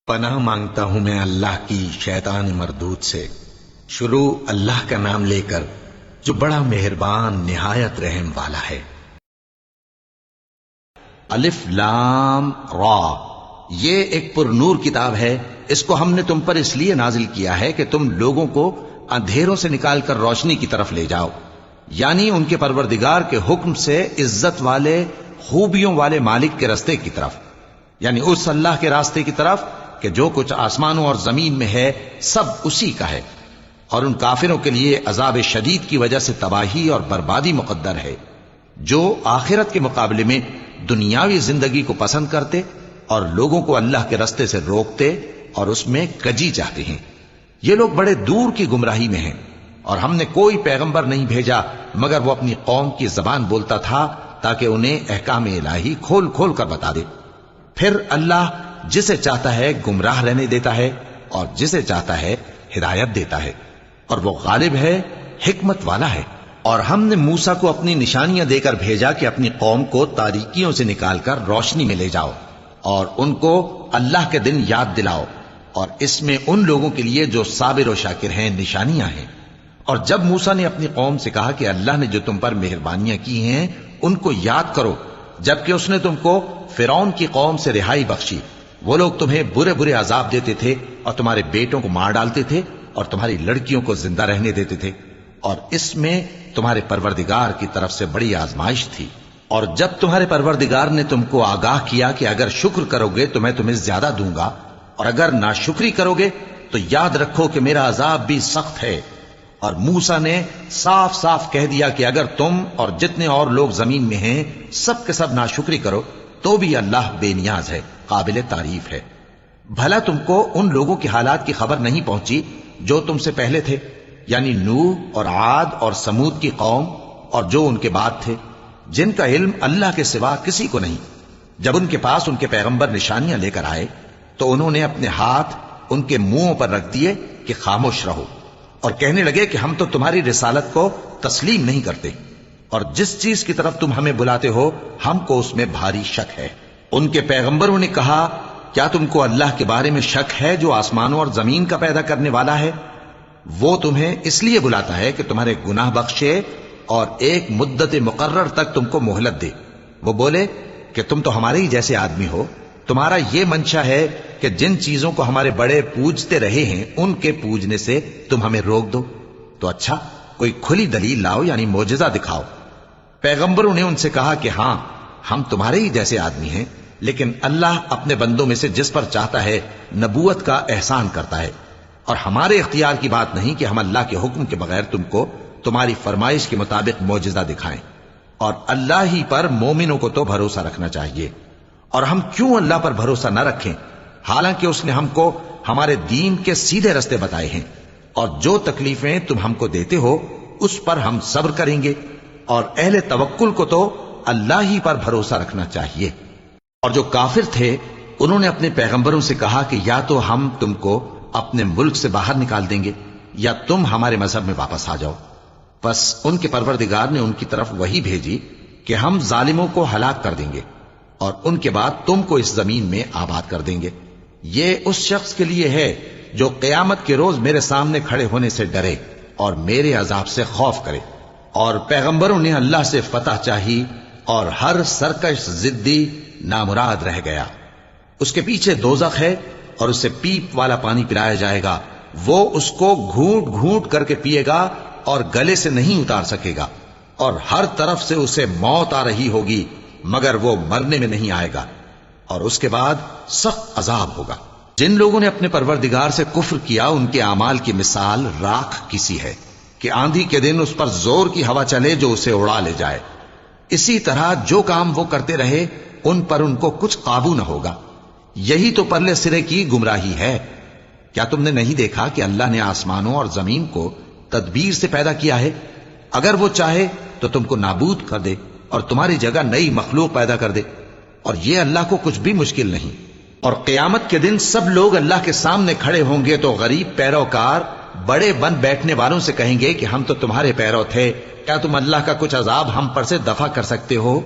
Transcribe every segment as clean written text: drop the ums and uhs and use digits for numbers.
پناہ مانگتا ہوں میں اللہ کی شیطان مردود سے۔ شروع اللہ کا نام لے کر جو بڑا مہربان نہایت رحم والا ہے۔ الف لام را، یہ ایک پر نور کتاب ہے، اس کو ہم نے تم پر اس لیے نازل کیا ہے کہ تم لوگوں کو اندھیروں سے نکال کر روشنی کی طرف لے جاؤ، یعنی ان کے پروردگار کے حکم سے عزت والے خوبیوں والے مالک کے راستے کی طرف، یعنی اس اللہ کے راستے کی طرف کہ جو کچھ آسمانوں اور زمین میں ہے سب اسی کا ہے، اور ان کافروں کے لیے عذاب شدید کی وجہ سے تباہی اور بربادی مقدر ہے، جو آخرت کے مقابلے میں دنیاوی زندگی کو پسند کرتے اور لوگوں کو اللہ کے راستے سے روکتے اور اس میں کجی چاہتے ہیں۔ یہ لوگ بڑے دور کی گمراہی میں ہیں، اور ہم نے کوئی پیغمبر نہیں بھیجا مگر وہ اپنی قوم کی زبان بولتا تھا تاکہ انہیں احکام الہی کھول کھول کر بتا دے۔ پھر اللہ جسے چاہتا ہے گمراہ رہنے دیتا ہے اور جسے چاہتا ہے ہدایت دیتا ہے، اور وہ غالب ہے، حکمت والا ہے۔ اور ہم نے موسیٰ کو اپنی نشانیاں دے کر بھیجا کہ اپنی قوم کو تاریکیوں سے نکال کر روشنی میں لے جاؤ اور ان کو اللہ کے دن یاد دلاؤ، اور اس میں ان لوگوں کے لیے جو صابر و شاکر ہیں نشانیاں ہیں۔ اور جب موسیٰ نے اپنی قوم سے کہا کہ اللہ نے جو تم پر مہربانیاں کی ہیں ان کو یاد کرو، جبکہ اس نے تم کو فرعون کی قوم سے رہائی بخشی، وہ لوگ تمہیں برے برے عذاب دیتے تھے اور تمہارے بیٹوں کو مار ڈالتے تھے اور تمہاری لڑکیوں کو زندہ رہنے دیتے تھے، اور اس میں تمہارے پروردگار کی طرف سے بڑی آزمائش تھی۔ اور جب تمہارے پروردگار نے تم کو آگاہ کیا کہ اگر شکر کرو گے تو میں تمہیں زیادہ دوں گا، اور اگر ناشکری کرو گے تو یاد رکھو کہ میرا عذاب بھی سخت ہے۔ اور موسیٰ نے صاف صاف کہہ دیا کہ اگر تم اور جتنے اور لوگ زمین میں ہیں سب کے سب ناشکری کرو تو بھی اللہ بے نیاز ہے، قابل تعریف ہے۔ بھلا تم کو ان لوگوں کی حالات کی خبر نہیں پہنچی جو تم سے پہلے تھے، یعنی نوح اور عاد اور سمود کی قوم اور جو ان کے بعد تھے، جن کا علم اللہ کے سوا کسی کو نہیں۔ جب ان کے پاس ان کے پیغمبر نشانیاں لے کر آئے تو انہوں نے اپنے ہاتھ ان کے منہوں پر رکھ دیے کہ خاموش رہو، اور کہنے لگے کہ ہم تو تمہاری رسالت کو تسلیم نہیں کرتے، اور جس چیز کی طرف تم ہمیں بلاتے ہو ہم کو اس میں بھاری شک ہے۔ ان کے پیغمبروں نے کہا، کیا تم کو اللہ کے بارے میں شک ہے جو آسمانوں اور زمین کا پیدا کرنے والا ہے؟ وہ تمہیں اس لیے بلاتا ہے کہ تمہارے گناہ بخشے اور ایک مدت مقرر تک تم کو مہلت دے۔ وہ بولے کہ تم تو ہمارے ہی جیسے آدمی ہو، تمہارا یہ منشا ہے کہ جن چیزوں کو ہمارے بڑے پوجتے رہے ہیں ان کے پوجنے سے تم ہمیں روک دو، تو اچھا کوئی کھلی دلیل لاؤ، یعنی معجزہ دکھاؤ۔ پیغمبروں نے ان سے کہا کہ ہاں ہم تمہارے ہی جیسے آدمی ہیں، لیکن اللہ اپنے بندوں میں سے جس پر چاہتا ہے نبوت کا احسان کرتا ہے، اور ہمارے اختیار کی بات نہیں کہ ہم اللہ کے حکم کے بغیر تم کو تمہاری فرمائش کے مطابق معجزہ دکھائیں، اور اللہ ہی پر مومنوں کو تو بھروسہ رکھنا چاہیے۔ اور ہم کیوں اللہ پر بھروسہ نہ رکھیں حالانکہ اس نے ہم کو ہمارے دین کے سیدھے رستے بتائے ہیں، اور جو تکلیفیں تم ہم کو دیتے ہو اس پر ہم صبر کریں گے، اور اہل توکل کو تو اللہ ہی پر بھروسہ رکھنا چاہیے۔ اور جو کافر تھے انہوں نے اپنے پیغمبروں سے کہا کہ یا تو ہم تم کو اپنے ملک سے باہر نکال دیں گے یا تم ہمارے مذہب میں واپس آ جاؤ۔ بس ان کے پروردگار نے ان کی طرف وحی بھیجی کہ ہم ظالموں کو ہلاک کر دیں گے اور ان کے بعد تم کو اس زمین میں آباد کر دیں گے۔ یہ اس شخص کے لیے ہے جو قیامت کے روز میرے سامنے کھڑے ہونے سے ڈرے اور میرے عذاب سے خوف کرے۔ اور پیغمبروں نے اللہ سے فتح چاہی اور ہر سرکش ضدی نامراد رہ گیا۔ اس کے پیچھے دوزخ ہے اور اسے پیپ والا پانی پلایا جائے گا، وہ اس کو گھونٹ گھونٹ کر کے پیے گا اور گلے سے نہیں اتار سکے گا، اور ہر طرف سے اسے موت آ رہی ہوگی مگر وہ مرنے میں نہیں آئے گا، اور اس کے بعد سخت عذاب ہوگا۔ جن لوگوں نے اپنے پروردگار سے کفر کیا ان کے اعمال کی مثال راکھ کسی ہے کہ آندھی کے دن اس پر زور کی ہوا چلے جو اسے اڑا لے جائے۔ اسی طرح جو کام وہ کرتے رہے ان پر ان کو کچھ قابو نہ ہوگا۔ یہی تو پرلے سرے کی گمراہی ہے۔ کیا تم نے نہیں دیکھا کہ اللہ نے آسمانوں اور زمین کو تدبیر سے پیدا کیا ہے؟ اگر وہ چاہے تو تم کو نابود کر دے اور تمہاری جگہ نئی مخلوق پیدا کر دے، اور یہ اللہ کو کچھ بھی مشکل نہیں۔ اور قیامت کے دن سب لوگ اللہ کے سامنے کھڑے ہوں گے تو غریب پیروکار بڑے بن بیٹھنے والوں سے کہیں گے کہ ہم تو تمہارے پیرو تھے، کیا تم اللہ کا کچھ عذاب ہم پر سے دفع کر سکتے ہو؟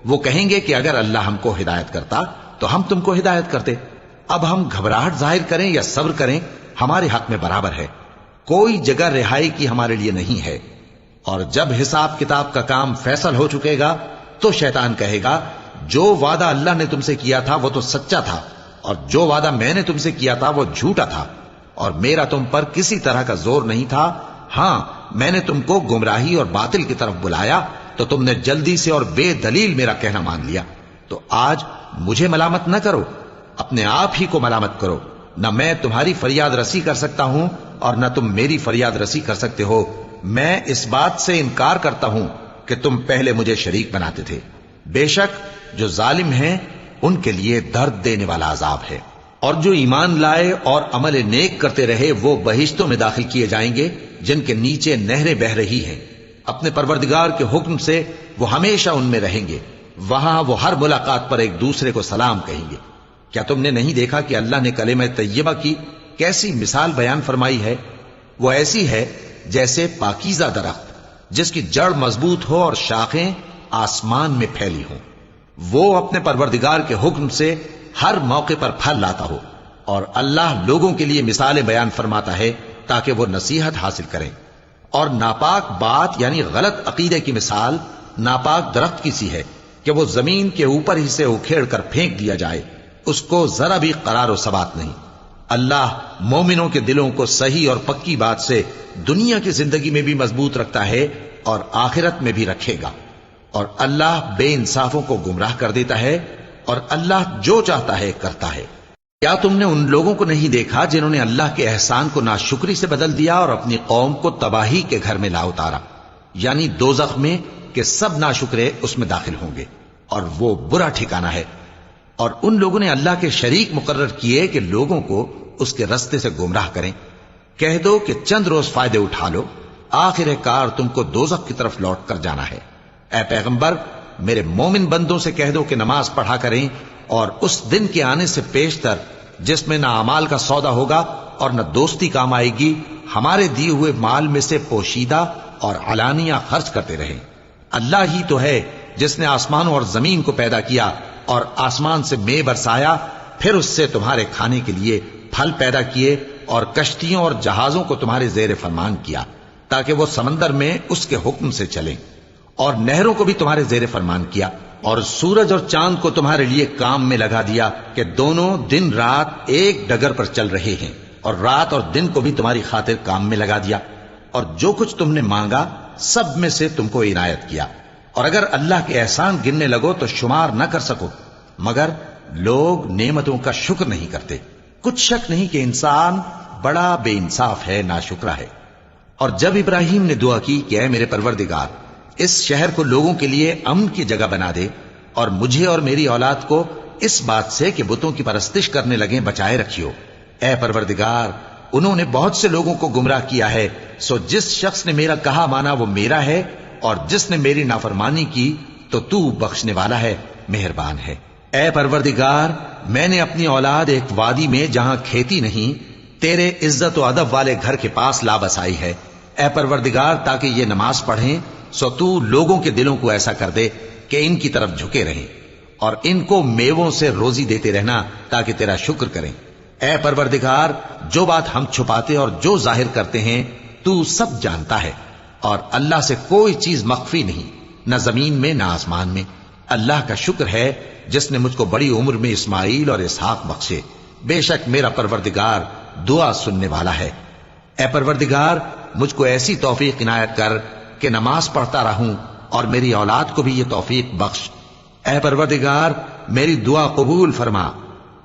وہ کہیں گے کہ اگر اللہ ہم کو ہدایت کرتا تو ہم تم کو ہدایت کرتے، اب ہم گھبراہٹ ظاہر کریں یا صبر کریں ہمارے حق میں برابر ہے، کوئی جگہ رہائی کی ہمارے لیے نہیں ہے۔ اور جب حساب کتاب کا کام فیصل ہو چکے گا تو شیطان کہے گا جو وعدہ اللہ نے تم سے کیا تھا وہ تو سچا تھا، اور جو وعدہ میں نے تم سے کیا تھا وہ جھوٹا تھا، اور میرا تم پر کسی طرح کا زور نہیں تھا۔ ہاں، میں نے تم کو گمراہی اور باطل کی طرف بلایا تو تم نے جلدی سے اور بے دلیل میرا کہنا مان لیا۔ تو آج مجھے ملامت نہ کرو، اپنے آپ ہی کو ملامت کرو۔ نہ میں تمہاری فریاد رسی کر سکتا ہوں اور نہ تم میری فریاد رسی کر سکتے ہو۔ میں اس بات سے انکار کرتا ہوں کہ تم پہلے مجھے شریک بناتے تھے۔ بے شک جو ظالم ہیں ان کے لیے درد دینے والا عذاب ہے، اور جو ایمان لائے اور عمل نیک کرتے رہے وہ بہشتوں میں داخل کیے جائیں گے جن کے نیچے نہریں بہ رہی ہیں۔ اپنے پروردگار کے حکم سے وہ ہمیشہ ان میں رہیں گے، وہاں وہ ہر ملاقات پر ایک دوسرے کو سلام کہیں گے۔ کیا تم نے نہیں دیکھا کہ اللہ نے کلمہ طیبہ کی کیسی مثال بیان فرمائی ہے؟ وہ ایسی ہے جیسے پاکیزہ درخت جس کی جڑ مضبوط ہو اور شاخیں آسمان میں پھیلی ہوں۔ وہ اپنے پروردگار کے حکم سے ہر موقع پر پھل لاتا ہو، اور اللہ لوگوں کے لیے مثالیں بیان فرماتا ہے تاکہ وہ نصیحت حاصل کریں۔ اور ناپاک بات یعنی غلط عقیدے کی مثال ناپاک درخت کی سی ہے کہ وہ زمین کے اوپر ہی سے اکھیڑ کر پھینک دیا جائے، اس کو ذرا بھی قرار و ثبات نہیں۔ اللہ مومنوں کے دلوں کو صحیح اور پکی بات سے دنیا کی زندگی میں بھی مضبوط رکھتا ہے اور آخرت میں بھی رکھے گا، اور اللہ بے انصافوں کو گمراہ کر دیتا ہے، اور اللہ جو چاہتا ہے کرتا ہے۔ کیا تم نے ان لوگوں کو نہیں دیکھا جنہوں نے اللہ کے احسان کو ناشکری سے بدل دیا اور اپنی قوم کو تباہی کے گھر میں لا اتارا، یعنی دوزخ میں، کہ سب ناشکرے اس میں داخل ہوں گے اور وہ برا ٹھکانہ ہے۔ اور ان لوگوں نے اللہ کے شریک مقرر کیے کہ لوگوں کو اس کے رستے سے گمراہ کریں۔ کہہ دو کہ چند روز فائدے اٹھا لو، آخر کار تم کو دوزخ کی طرف لوٹ کر جانا ہے۔ اے پیغمبر، میرے مومن بندوں سے کہہ دو کہ نماز پڑھا کریں، اور اس دن کے آنے سے پیشتر جس میں نہ اعمال کا سودا ہوگا اور نہ دوستی کام آئے گی، ہمارے دیے ہوئے مال میں سے پوشیدہ اور علانیہ خرچ کرتے رہیں۔ اللہ ہی تو ہے جس نے آسمانوں اور زمین کو پیدا کیا اور آسمان سے مے برسایا، پھر اس سے تمہارے کھانے کے لیے پھل پیدا کیے اور کشتیوں اور جہازوں کو تمہارے زیر فرمان کیا تاکہ وہ سمندر میں اس کے حکم سے چلیں، اور نہروں کو بھی تمہارے زیر فرمان کیا، اور سورج اور چاند کو تمہارے لیے کام میں لگا دیا کہ دونوں دن رات ایک ڈگر پر چل رہے ہیں، اور رات اور دن کو بھی تمہاری خاطر کام میں لگا دیا، اور جو کچھ تم نے مانگا سب میں سے تم کو عنایت کیا۔ اور اگر اللہ کے احسان گننے لگو تو شمار نہ کر سکو، مگر لوگ نعمتوں کا شکر نہیں کرتے۔ کچھ شک نہیں کہ انسان بڑا بے انصاف ہے، ناشکرا ہے۔ اور جب ابراہیم نے دعا کی کہ اے میرے پروردگار، اس شہر کو لوگوں کے لیے امن کی جگہ بنا دے، اور مجھے اور میری اولاد کو اس بات سے کہ بتوں کی پرستش کرنے لگیں بچائے رکھیو۔ اے پروردگار، انہوں نے بہت سے لوگوں کو گمراہ کیا ہے، سو جس شخص نے میرا کہا مانا وہ میرا ہے، اور جس نے میری نافرمانی کی تو بخشنے والا ہے، مہربان ہے۔ اے پروردگار، میں نے اپنی اولاد ایک وادی میں جہاں کھیتی نہیں، تیرے عزت و ادب والے گھر کے پاس لا بسائی ہے۔ اے پروردگار، تاکہ یہ نماز پڑھیں، سو تو لوگوں کے دلوں کو ایسا کر دے کہ ان کی طرف جھکے رہیں، اور ان کو میووں سے روزی دیتے رہنا تاکہ تیرا شکر کریں۔ اے پروردگار، جو بات ہم چھپاتے اور جو ظاہر کرتے ہیں تو سب جانتا ہے، اور اللہ سے کوئی چیز مخفی نہیں، نہ زمین میں نہ آسمان میں۔ اللہ کا شکر ہے جس نے مجھ کو بڑی عمر میں اسماعیل اور اسحاق بخشے، بے شک میرا پروردگار دعا سننے والا ہے۔ اے پروردگار، مجھ کو ایسی توفیق عنایت کر کہ نماز پڑھتا رہوں، اور میری اولاد کو بھی یہ توفیق بخش۔ اے پروردگار، میری دعا قبول فرما۔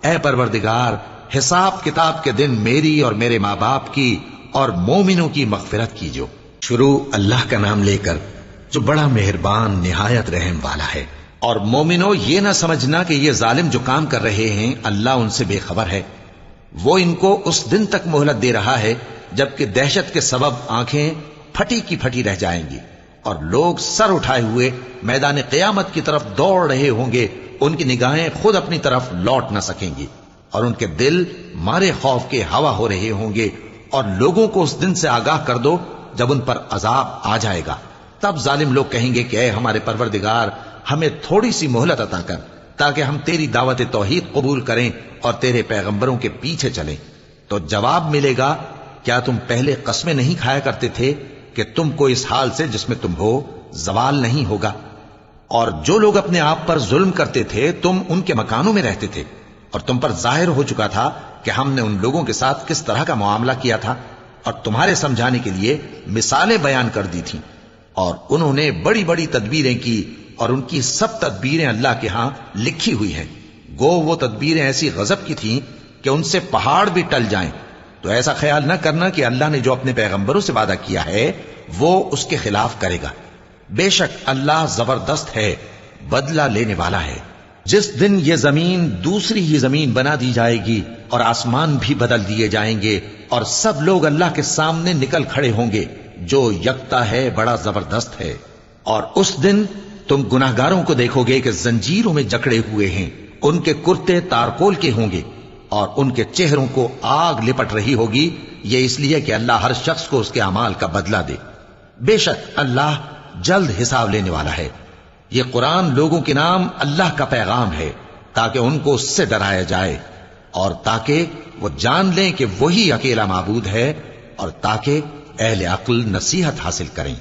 اے پروردگار، حساب کتاب کے دن میری اور میرے ماں باپ کی اور مومنوں کی مغفرت کیجو۔ شروع اللہ کا نام لے کر جو بڑا مہربان نہایت رحم والا ہے۔ اور مومنو، یہ نہ سمجھنا کہ یہ ظالم جو کام کر رہے ہیں اللہ ان سے بے خبر ہے، وہ ان کو اس دن تک مہلت دے رہا ہے جبکہ دہشت کے سبب آنکھیں پھٹی کی پھٹی رہ جائیں گی، اور لوگ سر اٹھائے ہوئے میدان قیامت کی طرف دوڑ رہے ہوں گے، ان کی نگاہیں خود اپنی طرف لوٹ نہ سکیں گی، اور ان کے دل مارے خوف کے ہوا ہو رہے ہوں گے۔ اور لوگوں کو اس دن سے آگاہ کر دو جب ان پر عذاب آ جائے گا، تب ظالم لوگ کہیں گے کہ اے ہمارے پروردگار، ہمیں تھوڑی سی مہلت عطا کر تاکہ ہم تیری دعوت توحید قبول کریں اور تیرے پیغمبروں کے پیچھے چلیں۔ تو جواب ملے گا، کیا تم پہلے قسمیں نہیں کھایا کرتے تھے کہ تم کو اس حال سے جس میں تم ہو زوال نہیں ہوگا؟ اور جو لوگ اپنے آپ پر ظلم کرتے تھے تم ان کے مکانوں میں رہتے تھے، اور تم پر ظاہر ہو چکا تھا کہ ہم نے ان لوگوں کے ساتھ کس طرح کا معاملہ کیا تھا، اور تمہارے سمجھانے کے لیے مثالیں بیان کر دی تھیں۔ اور انہوں نے بڑی بڑی تدبیریں کی، اور ان کی سب تدبیریں اللہ کے ہاں لکھی ہوئی ہیں۔ گو وہ تدبیریں ایسی غضب کی تھیں کہ ان سے پہاڑ بھی ٹل جائیں۔ تو ایسا خیال نہ کرنا کہ اللہ نے جو اپنے پیغمبروں سے وعدہ کیا ہے وہ اس کے خلاف کرے گا۔ بے شک اللہ زبردست ہے، بدلہ لینے والا ہے۔ جس دن یہ زمین دوسری ہی زمین بنا دی جائے گی اور آسمان بھی بدل دیے جائیں گے، اور سب لوگ اللہ کے سامنے نکل کھڑے ہوں گے جو یکتا ہے، بڑا زبردست ہے۔ اور اس دن تم گناہگاروں کو دیکھو گے کہ زنجیروں میں جکڑے ہوئے ہیں، ان کے کرتے تارکول کے ہوں گے، اور ان کے چہروں کو آگ لپٹ رہی ہوگی، یہ اس لیے کہ اللہ ہر شخص کو اس کے اعمال کا بدلہ دے۔ بے شک اللہ جلد حساب لینے والا ہے۔ یہ قرآن لوگوں کے نام اللہ کا پیغام ہے تاکہ ان کو اس سے ڈرایا جائے، اور تاکہ وہ جان لیں کہ وہی اکیلا معبود ہے، اور تاکہ اہل عقل نصیحت حاصل کریں۔